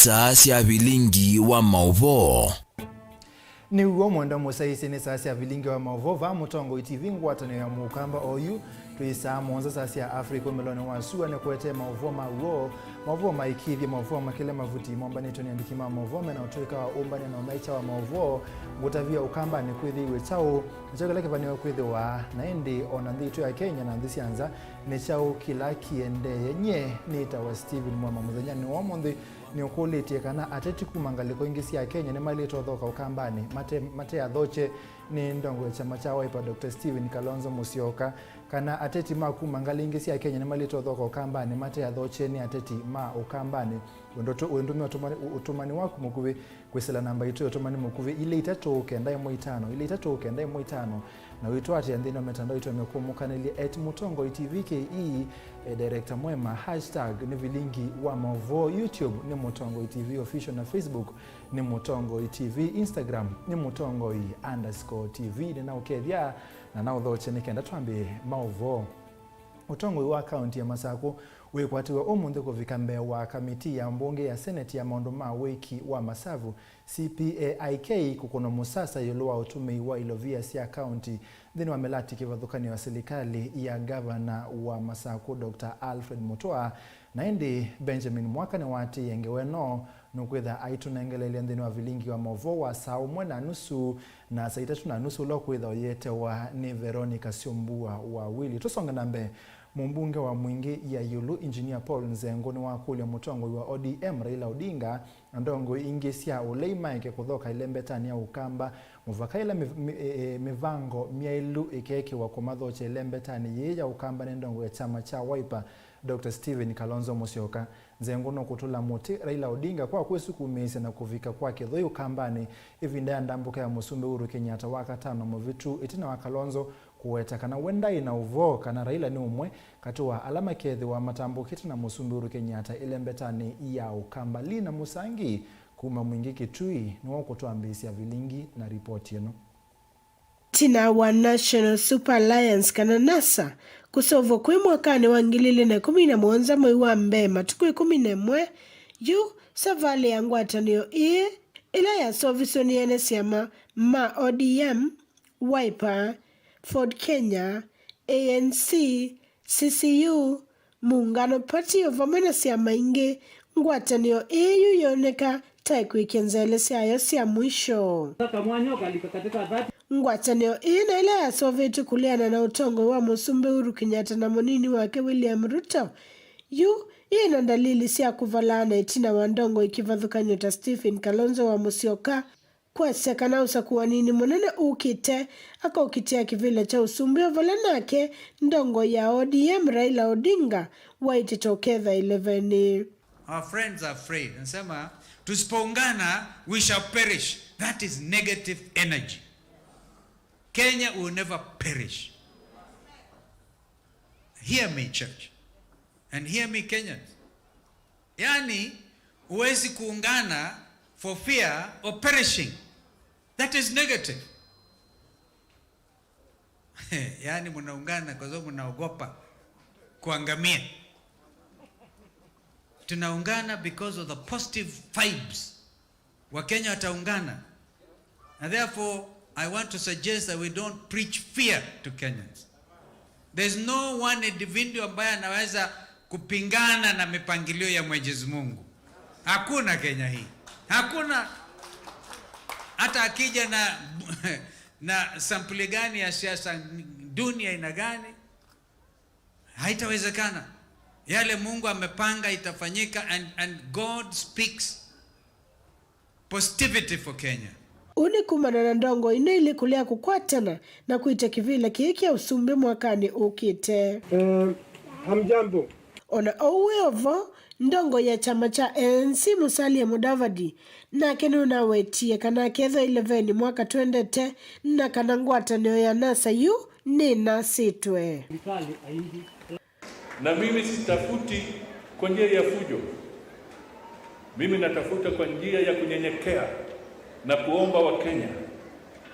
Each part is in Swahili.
saa cia Vilingi wa Mauvoo. Ni uo mwenda musaisi ni saa cia Vilingi wa Mauvoo va mutongo TV ngwatano ya mukamba oyu twisa monza saa cia Afrika melone wa suwa ne kwete Mauvoo Mauvoo maikithie Mauvoo makile mavuti momba ni toni andikima Mauvoo mena utuika wa umba na maicha wa Mauvoo gutavia ukamba ni kwithiwe chao njagala kivani kwithiwa naindi ona ndito ya Kenya na ndisi anza ne chao kila kiende yenye ni tawa Steven Mwama muthenya ni womonthi ni ukulite kana atetiku mangaliko ingisi ya Kenya ni mali tothoka ukambani mate athoche ni ndongo ya chama cha Wiper Dr. Steven Kalonzo Musyoka kana ateti maku mangali ingisi ya Kenya ni mali tothoka ukambani mate athoche ni ateti ma ukambani wendumi utumani waku mukuve kwesela namba itu utumani mukuve ile itatu kenda moitano na wito ati andino metandao itu amekumukanili @mutongo tvke director mwema # ni Vilingi wa Mauvoo, YouTube ni Mutongo TV official na Facebook ni Mutongo TV, Instagram ni Mutongo_TV ni naukethia na nauthoche nikenda twambe Mauvoo. Mutongo wa county ya Masako wekwatiwa omunde kuvika mbele wa kamiti ya mbunge ya Senate ya maundu ma wiki wa Masavu CPAIK kukono musasa yolowa utume wa Ilovia sia county dhini wa melati kivathukani wa serikali ya governor wa Masako Dr. Alfred Mutua na indi Benjamin Mwaka ni wati yengeweno nukwitha aitunengelele ndini wa Vilingi wa Mauvoo wa saa 1:30 na saa 3:30 lokwitha oyete wa ni Veronica Siombua wa wili tusonga nambe. Mumbunge wa Mwingi ya Yulu Engineer Paul Nzengo ni wakulia mutongo wa ODM Raila Odinga ndongo ingisia uleimake kuthoka ilembetani ya ukamba muvakaila mivango miailu ikeke wa kumadhoche ilembetani ye ya ukamba ndongo ya chama cha Wiper Dr. Steven Kalonzo Musyoka Nzengo no kutula muti Raila Odinga kwa kwesu kumese na kuvika kwake thoi ukambani ivinda ndambuka ya Musumbe Uhuru Kenyatta wakatano muvitu itina wa Kalonzo kuweta kana wenda ina uvo kana Raila ni umwe katua alama kethi wa matambukiti na Musumbe Uhuru Kenyatta ilembetani ya ukamba lina musangi kuma Mwingi Kitui niwo kutuambisi ya Vilingi na ripoti yeno. Tina wa National Super Alliance kana NASA kusovo kwe mwakane wa 2017 mwezi wa Mbema tuku 11 yu savale ya ngwatanio ila ya sovisoni ene siama ma ODM Wiper Ford Kenya ANC CCU muungano party of amena siama inge ngwatanio yoneka taiku ikenzele siayo siya mwisho ngwatanio na ile ya Soviet kuliana na utongo wa Musumbe Uhuru Kenyatta na monini wake William Ruto ina dalili siya kuvalana itina wandongo ikivathukanyo ta Stephen Kalonzo wa Musyoka kwa sekana usakuwa nini monene ukite aka ukitia kivile cha usumbio valanake ndongo ya ODM Raila Odinga waititokeza 11. Our friends are afraid and sema tusipoungana we shall perish. That is negative energy. Kenya will never perish. Hear me, church, and hear me, Kenyans. Yani uwezi kuungana for fear of perishing. That is negative. Yani munaungana kwa sababu munaogopa kuangamia. Tunaungana because of the positive vibes. Wakenya wataungana. And therefore, I want to suggest that we don't preach fear to Kenyans. There's no one individual ambaye anaweza kupingana na mipangilio ya Mwenyezi Mungu. Hakuna Kenya hii. Hakuna. Hata akija na sampuli gani ya siasa dunia ina gani, haitawezekana. Yale Mungu amepanga itafanyika, and God speaks positivity for Kenya. Unikumana na ndongo ili kulia kukwatana na kuita kivile kiki ya usumbi mwakani ukite. Hamjambo. Ona oweovo ndongo ya chama cha ANC Musalia Mudavadi na kenuna wetie kana ketho 11 mwaka 20 na kana ngwatanio ya NASA ni nasitwe. Na mimi sitafuti kwa njia ya fujo. Mimi natafuta kwa njia ya kunyenyekea na kuomba Wakenya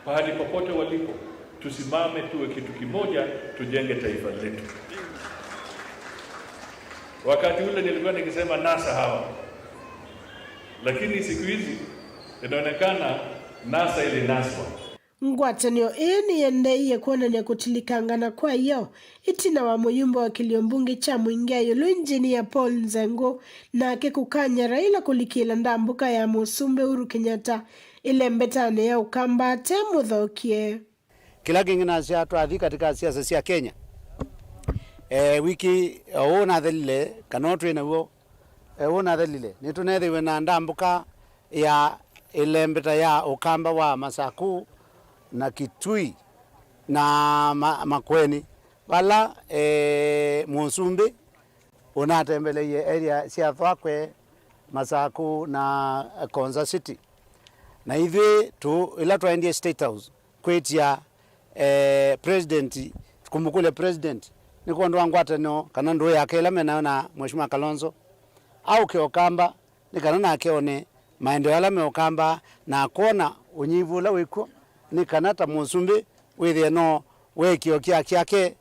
pahali popote walipo tusimame tuwe kitu kimoja, tujenge taifa letu. Wakati ule nilikuwa nikisema NASA hawa lakini siku hizi inaonekana NASA ilinaswa. Ngwatanio ni yendeiye kuonania kutilikangana kwa iyo itina wa muyumba wa kiliombungi cha mwingia yulu injinia Paul Nzengo na kukanya Raila kulikila ndambuka ya Musumbe Uhuru Kenyatta ile mbetane ya Ukamba te muthokie. Kila kingina sia twathi katika siasa cia Kenya wiki ona thelile kanotwe nawo ona thelile nitunethiwe na ndambuka ya ile mbeta ya Ukamba wa Masaku na Kitui na Makweni bala Musumbi unatembeleye area cia Thwakwe Masaku na Konza City na hivi tu ila twaendie State House kwetia president kumukule president niko ndo ngwatanio kana ndo yake ila mena na Mheshimiwa Kalonzo au ke Ukamba nikana na keone maendeleo ala me Ukamba na kona unyivu la wiko ni kanata Musumbi withie no wekio kyake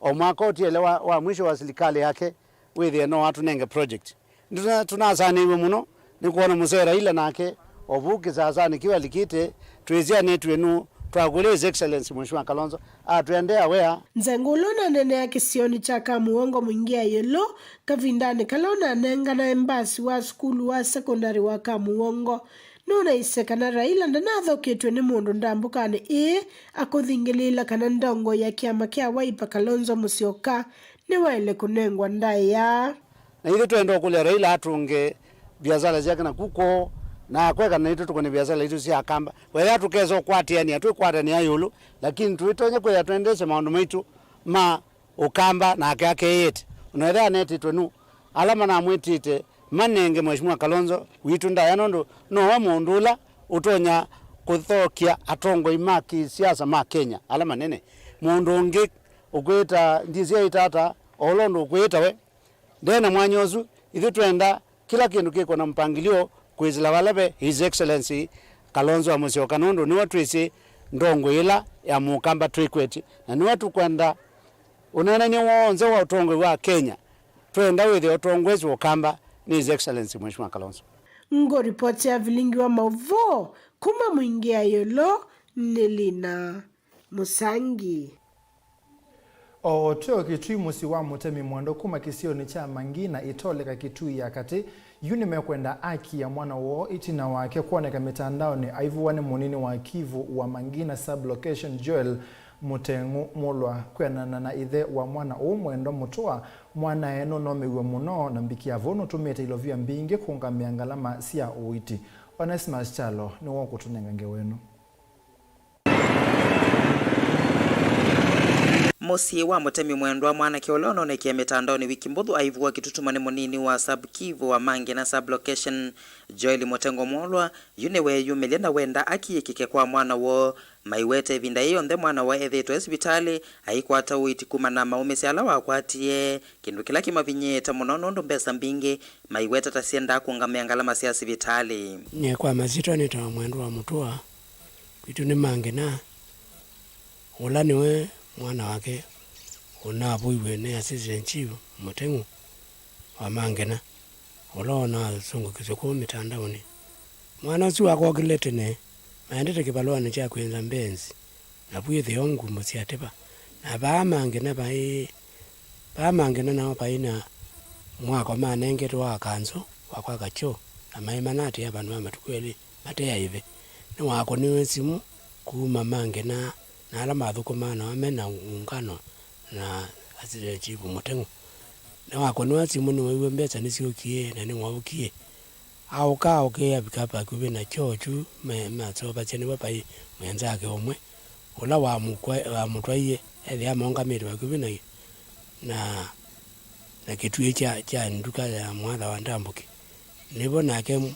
omwaka otiele wa mwisho wa serikali yake withie no watu nenge project tunasaniwe muno ni kuona musera ila nake ovuki sasa nikiwa likite tuizia netwenu twagule his excellence Mheshimiwa Kalonzo atuendea wea Nzengulo na nene ya kisioni chaka muongo mwingia yelo kavindani kalona nenga na embasi wa skulu wa sekondari wa kamuongo nuna isekana Raila ndanatho kitwe ni mundu ndambukane akuthingilila kana ndongo ya kiama kia Wiper Kalonzo Musyoka ni waile kunengwa ndaya na hivi tuendo kule Raila atunge biashara zake na kuko na kweka na itu tukone biashara itu cia Kamba wewe tukezo kwatiani atukwatania yulu lakini tuitonye kwa twendese maundu maitu ma Ukamba na yake yete unaelewa neti twenu alama na mwitite manenge Mheshimiwa Kalonzo witu ndayanondo no wa mundula utonya kuthokia atongo imaki siasa ma Kenya alama nene mundu ngi ukwita ndizia itata olondo ukwita we ndena mwanyozu ithu twenda kila kindu kiko na mpangilio kwizila walabe his excellency Kalonzo Musyoka nondo ni watu isi ndongo ila ya Mukamba trikweti na ni watu kwenda unena ni wonze wa utongo wa Kenya twenda withe utongwezi Ukamba ni his excellency Mheshimiwa Kalonzo. Ngo ripoti ya Vilingi wa Mauvoo kuma mwingia yolo Nelina Musangi. Teo Kitui musi wa Mutemi Mwando kuma kisioni cha Mangina itoleka Kitui ya kati yuni mekwenda aki ya mwana wo itina wake kuoneka mitandao ni aivuwane munini wa Kivu wa Mangina sub-location Joel Mutengu Mulwa kwenana na ithe wa mwana mwendo mutua mwana eno no miwe muno na mbikia vono tumete ilovia mbingi kunga miangalama sia uiti. Onesimus Chalo ni wako tunengange wenu. Musi wa Mutemi Mwendo mwana kiolono nekia mitandao ni wiki mbudhu aivuwa kitutumani munini wa sub-Kivu wa Mangina sub-location Joel Mutengu Mulwa yunewe yumelena wenda akiyekike kwa mwana wo maiwete vinda iyo nde mwana wa ethetwe hospitali aikwata uiti kuma na maumesi ala wakwatie kindu kila kimavinyeta munono ndo mbesa mbingi maiwete tasienda kungamia ngalama sia hospitali nye kwa mazito nita Mwendo wa Mutua kwitu ni Mangina ula niwe mwana wake unabuiwe ne assistant chief Mutengu wa Mangina ulona sungu kisoko mitandaoni mwana si wako kilete ne maendete kibalwa ni cha kwenza mbenzi na buye thiongu musiatepa na ba Mangina na baina mwako manenge to akanzo wakwa kacho na maimanati abantu amatukweli mateya hivi ni wako niwe simu kuma Mangina na ala mathukumana wamena ungano na assistant chief Mutengu na wako niwe simu ni wewe mbesa nisiokie na ni wabukie au ka okay bikapa kubi na chochu matsoba chene bapai mwenzake omwe ola wa mutwaye ele amonga miri kubi na kitu cha nduka ya mwana wa Ndambuki nibo nake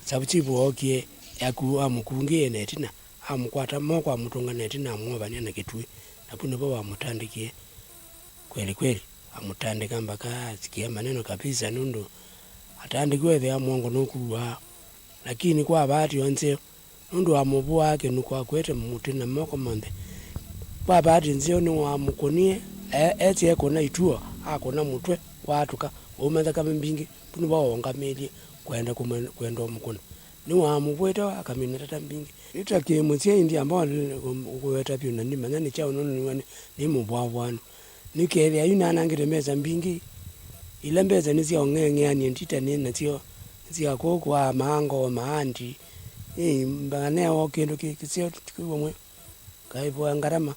sabuchibu okie yaku amukungie netina amukwata moko amutunga netina amwoba na kitu napuno baba mutandikie kweli amutandika mpaka sikia maneno kabisa nundu atandikwe the amongo nokuwa lakini kwa bahati onse nundu amubu wake nukwa kwete mutina moko monde kwa bahati nzio ni wa mukonie eti ekona itua akona mutwe watuka umenza kama mbingi puno baonga meli kwenda mkono ni wa mubweta akamina tata mbingi itake mutse indi ambao kuweta pyo na nimanya ni chao nono ni mubwabwana nikele ayuna nangire meza mbingi ile mbeza nizio ngenge ani ndita nina zio kwa mango maandi mbane okendo kisio tukiwomwe kaibwa ngarama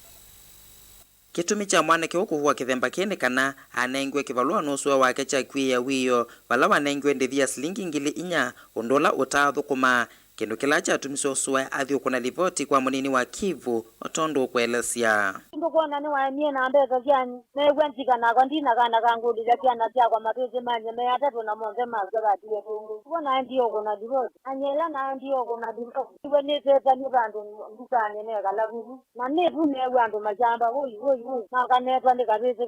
kitumi cha mwanake ukuhua kithemba kene kana anengwe kivalua nusua wake cha kwia wiyo wala wanengwe ndithia silingi ngili inya undola utathukuma kendo kilacha tumisosua athi ukuna livoti kwa munini wa Kivu otondo kuelesia ndukona ni waemie na mbeza kyani negwentika na kondina kana kangudi kyana kya kwa mapezi manje me atatu na monze mazaba tiye tungu bona ndio kuna divoti anyela na ndio kuna divoti iwe ni teta ni bantu ndukane ne kala kubu na ne bune wantu majamba hoyi na kanetwa ndikapeze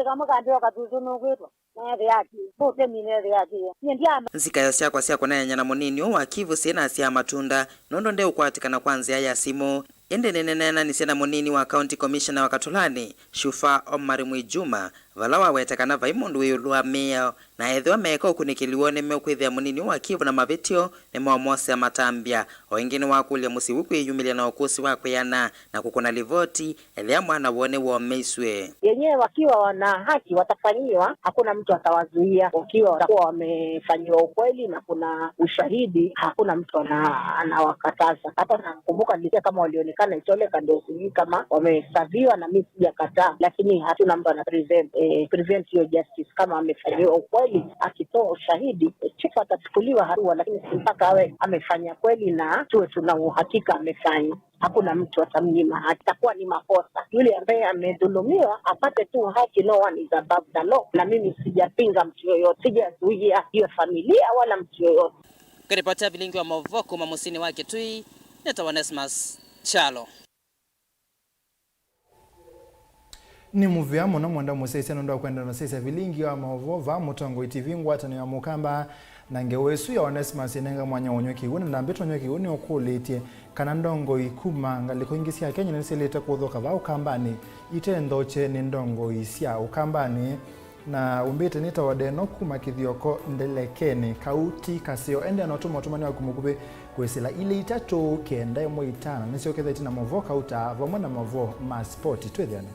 kama kandio katuzo no kwetu na yake bote mine yake ndiama nzikayo syakwa syako na nyana munini wa Kivu sena sia matunda nondo nde ukwatikana kwanza ya simu ende nenena ni sena munini wa county commissioner wa Katulani Shufa Omar Mwijuma valawa wetakana vaimundu weyulua mea na edhwa meka ukunikiliwone meukwithia munini wa Kivu na mavitio ni mwamosi ya matambia wengine wakulia musiwuku yumilia na ukusi wakweyana na kukuna livoti elia mwana wone wameiswe yenyewe wakiwa wana haki watafanyiwa hakuna mtu atawazuia wakiwa watakuwa wamefanyiwa ukweli na kuna ushahidi hakuna mtu anawakataza hata nakumbuka nilisikia kama walionekana itoleka ndio sijui kama wamehesabiwa na mimi sijakataa lakini hatuna mtu ana prevent your justice kama amefanyiwa ukweli akitoa ushahidi chifu atachukuliwa hatua lakini mpaka awe amefanya kweli na tuwe tuna uhakika amefanya hakuna mtu atamnyima atakuwa ni makosa yule ambaye amedhulumiwa apate tu haki no one is above the law na mimi sijapinga mtu yoyote sijazuia hiyo familia wala mtu yoyote kiripota Vilingi wa Mauvoo kuma musini wake tui neta Onesmus Chalo ni muvia muna mwanda musese ndo kwenda na sese Vilingi wa Mauvoo va mutongo TV ngwata ni amukamba na ngewesu ya Onesmus nenga mwanya onyoki wona ndambeto onyoki woni okuletie kana ndongo ikuma ngaliko ingisia Kenya niseleta kudhoka va ukambani itendoche ni ndongo isia ukambani na umbete nita wadeno kuma kithioko ndelekene kauti kasio ende anotuma tumani wa kumukube kwesela ile itato kenda yemo itana nisio ketha na Mauvoo kauta vamwe na Mauvoo ma sport twethiana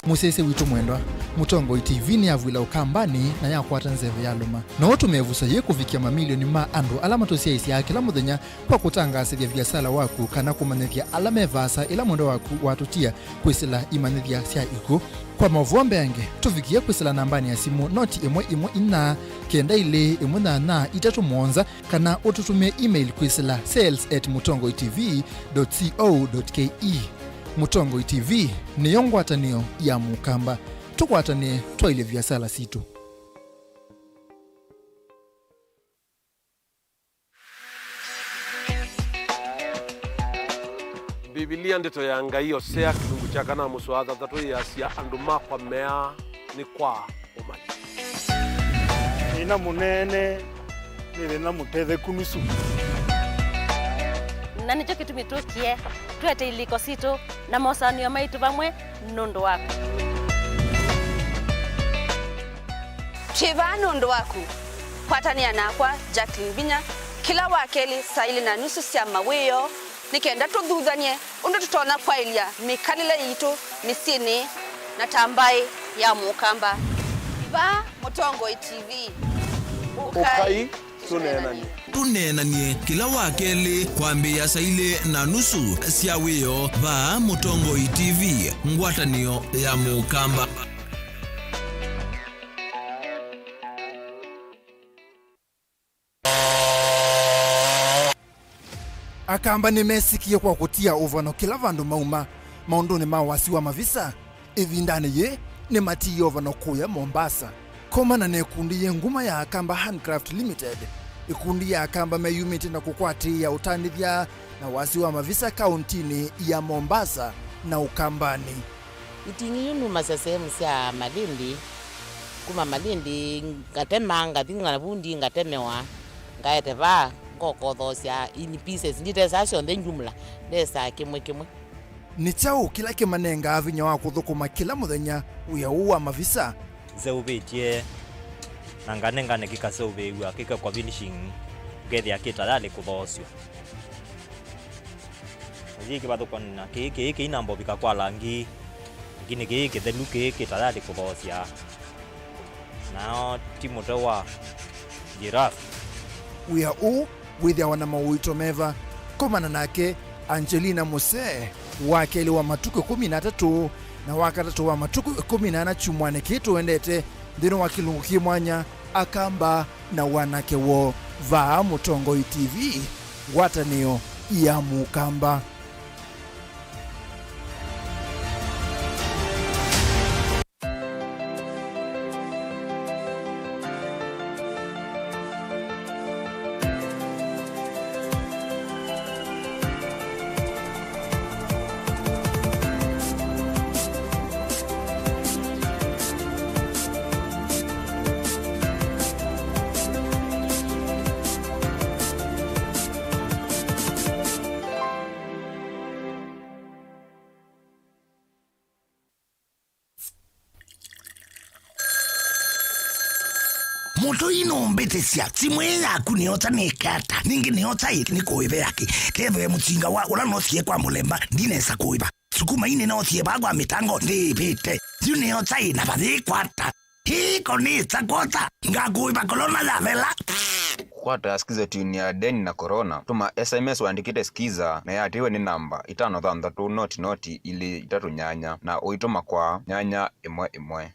musese witu mwendwa mutongo TV ni avwila ukambani na yakwata nzeve ya luma no tumevusa ye kuvikia mamilioni ma andu alama tosia isi ya kila muthenya kwa kutangasithia biasala waku kana kumanithia alama vasa ila mwendo waku watutia kwisila imanithia sia iku kwa Mauvoo mbenge tuvikia kwisila nambani ya simu noti imwe ina kenda ile imwe na itatu monza kana ututumie email kwisila sales@mutongoitv.co.ke Mutongo TV ni yongwatanio ya mukamba tukwatanie twaile biasala situ Biblia ndito yanga hiyo sea kitungu cha kana muswatha tatu ya sia anduma kwa mea ni kwa umani ina munene nile na muthethe kunusu na nicho kitu mitukie tuete iliko sito na mosanio maitu vamwe nondo wako Chiva nondo wako kwatania nakwa Jacqueline Vinya kila wakeli saili na nusu sia maweyo nikenda tudhuthanie undu tutona kwa ilia mikalile yitu misini na tambai ya mukamba va Mutongo TV ukai tunenanie kila wakeli kwambia saile na nusu sia wiyo va Mutongo TV ngwatanio ya mukamba akamba nimesikie kwa kutia uvano kila vandu mauma maunduni mawasiwa mavisa ivindane ye ni mati ovano kuya Mombasa komana ne kundi ye nguma ya akamba Handcraft Limited ikundi ya akamba meyumiti na kukwati ya utanithia na wasiwa mavisa kauntini ya Mombasa na Ukambani itingi yunu masasemu sia Malindi kuma Malindi ngatema ngatinga bundi ngatemewa ngaeteva ngokothosia in pieces ndite sasho njumla ndesa kimwe ni chao kila kimanenga vinya wa kuthukuma kila muthenya uya uwa mavisa zeubetie nanganenga nekika zeubewa kika kwa finishing gethe akita dale kubosio ziki bado kona kiki inambo bika kwa langi ngine kiki thelu kiki tadale kubosia nao timu tawa giraffe uya u withia wana mawito meva komana nake Angelina Mose wakeli wa matuko 13 na wakatatu wa matuko 14 chumwane kitu endete ndino wa kilungu kimwanya akamba na wanake wo vaa Mutongo TV watanio ya mukamba. Moto ino mbete sia timwe yaku niota nekata ningi niota ni koibe yake keve mutsinga wa ula nothie kwa mulemba ndinesa koiba sukuma ine nothie bagwa mitango ndipite niota ina bathi kwata hiko ni tsakota ngakuiba kolona ya vela kwata skiza tuni ya deni na corona tuma SMS waandikite skiza na yatiwe ni namba 533 ili 3 na uituma kwa nyanya 1.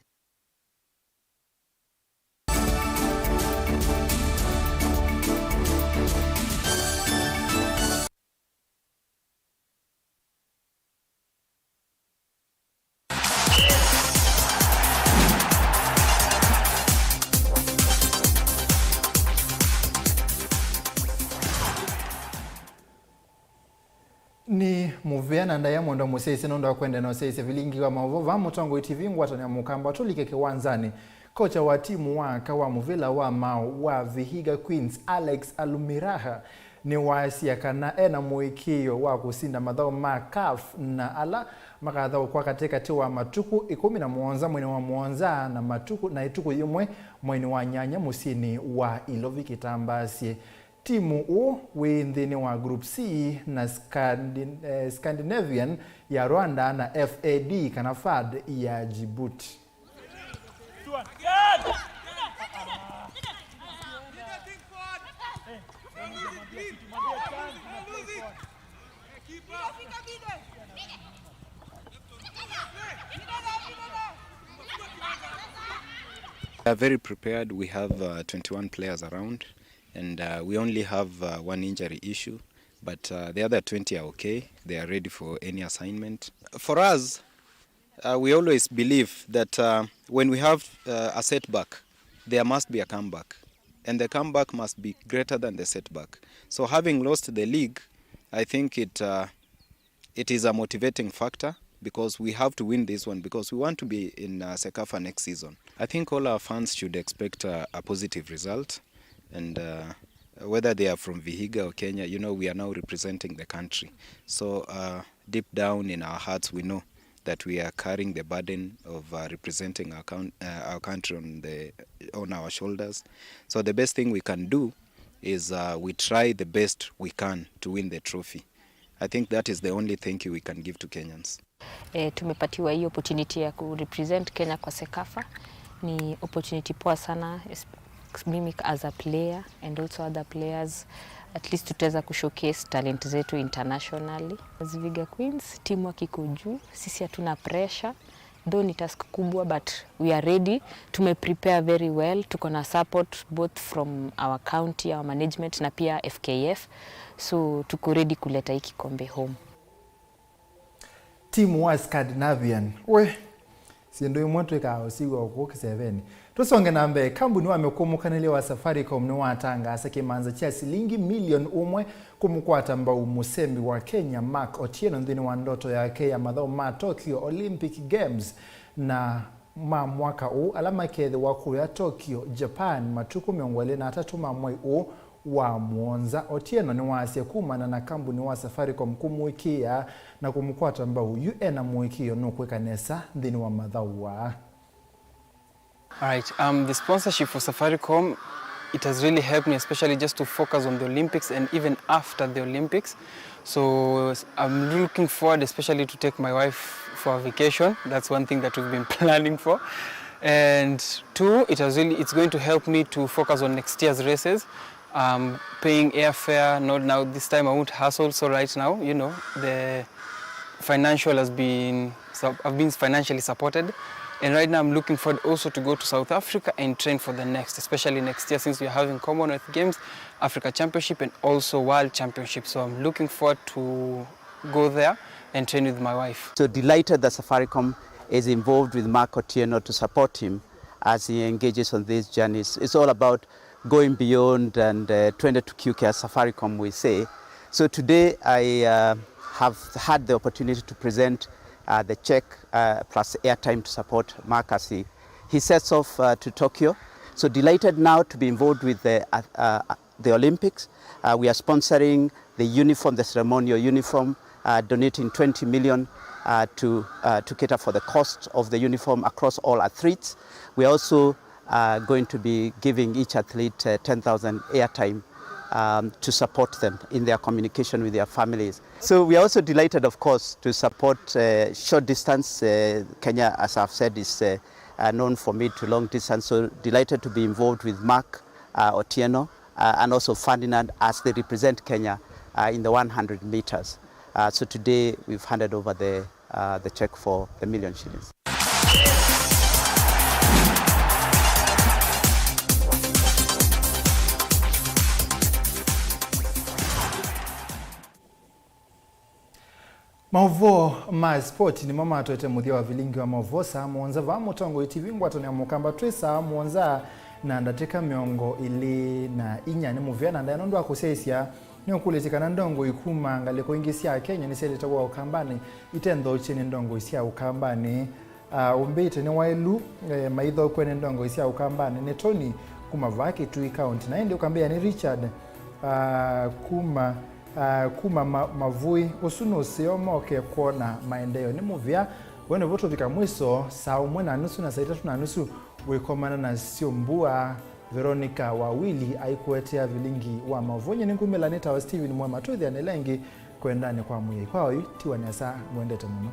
Ni muveana ndaya mondo musese nondo kwenda na sese Vilingi wa Mauvoo Mutongo TV ngwata na mukamba tulike kiwanzani kocha wa timu waka wa Muvila wa Mau wa Vihiga Queens Alex Alumiraha ni wasia kana ena muikio wa kusinda madhao makaf na ala makadhao kwa katika tiwa matuku 11 mwini wa muonza na matuku na ituku yumwe mwini wa nyanya musini wa Ilovi Kitambasie. Timu u windhini wa Group C na Scandinavian ya Rwanda na FAD Kanafad ya Djibouti. We are very prepared. We have 21 players around. And we only have one injury issue, but the other 20 are okay. They are ready for any assignment. For us, we always believe that when we have a setback, there must be a comeback. And the comeback must be greater than the setback. So having lost the league, I think it is a motivating factor because we have to win this one because we want to be in Sekafa next season. I think all our fans should expect a positive result. And whether they are from Vihiga or Kenya, you know, we are now representing the country. So deep down in our hearts, we know that we are carrying the burden of representing our country on our shoulders. So the best thing we can do is we try the best we can to win the trophy. I think that is the only thank you we can give to Kenyans. Tumepatiwa hii opportunity ya kurepresent Kenya kwa Sekafa. Ni opportunity poa sana. Mimi as a player and also other players, at least tutaweza kushowcase talent zetu internationally. As Vihiga Queens, timu kiko juu, sisi hatuna pressure. Though ni task kubwa, but we are ready. Tumeprepare very well. Tuko na support both from our county, our management na pia FKF. So tuko ready kuleta hiki kombe home. Timu wa Scandinavian. Siendo yumoto kao sigo kwa kiseveni. Tusonge nambe kambuni wamekumukanilia wa Safaricom ni watanga asake manza chia shilingi milioni 1 kumukwata mbao musembi wa Kenya Mark Otieno ndini wa ndoto yake ya madhao ma Tokyo Olympic Games na mwaka huu alama kedhi wakuu ya Tokyo Japan matuku miongwele na 3 mwai huu wa Mwanza Otieno ni wasie kumana na kambuni wa Safaricom kumwikia na kumkwata mbau ena mwikio no kwekanesa ndini wa madhawa. Alright, the sponsorship for Safaricom, it has really helped me, especially just to focus on the Olympics and even after the Olympics. So I'm looking forward especially to take my wife for a vacation. That's one thing that we've been planning for. And two, it's going to help me to focus on next year's races. Paying airfare, not now, this time I won't hustle. So right now, you know, I've been financially supported. And right now I'm looking forward also to go to South Africa and train for the next, especially next year since we're having Commonwealth Games, Africa Championship and also World Championship. So I'm looking forward to go there and train with my wife. So delighted that Safaricom is involved with Mark Otieno to support him as he engages on these journeys. It's all about going beyond and 22QK as Safaricom we say. So today I have had the opportunity to present the check plus airtime to support Mark as he sets off to Tokyo. So delighted now to be involved with the Olympics. We are sponsoring the uniform, the ceremonial uniform, donating 20 million to cater for the cost of the uniform across all athletes. We are also going to be giving each athlete 10,000 airtime to support them in their communication with their families. So we are also delighted, of course, to support short distance. Kenya, as I've said, is known for mid to long distance. So delighted to be involved with Mark Otieno and also Ferdinand as they represent Kenya in the 100 meters. So today we've handed over the check for the million shillings. Mauvoo ma sport ni mama atoete muthia wa Vilingi wa Mauvoo saa Mwanza va Mutongo TV ngwato ni mukamba twi saa Mwanza na ndateka miongo ili na inya ni muvia na ndano ndo akusesia ni okuletikana ndongo ikuma ngaliko ingisia Kenya ni seleta wa ukambani itendo chini ndongo isia ukambani umbite ni wailu maitho kwene ndongo isia ukambani ni Tony kuma vaki tu account na ndi ukambia ni Richard kuma mavui usuno seomoke kuona maendeleo ni muvia wene voto vika mwiso saa 1:30 na saa 3:30 wekomana na siombua Veronica wawili aikuetea Vilingi wa Mavonye ni ngumela neta wa Steven Mwema tuthi anelengi kwendani kwa mwe kwao tiwa ni asa mwendete muno.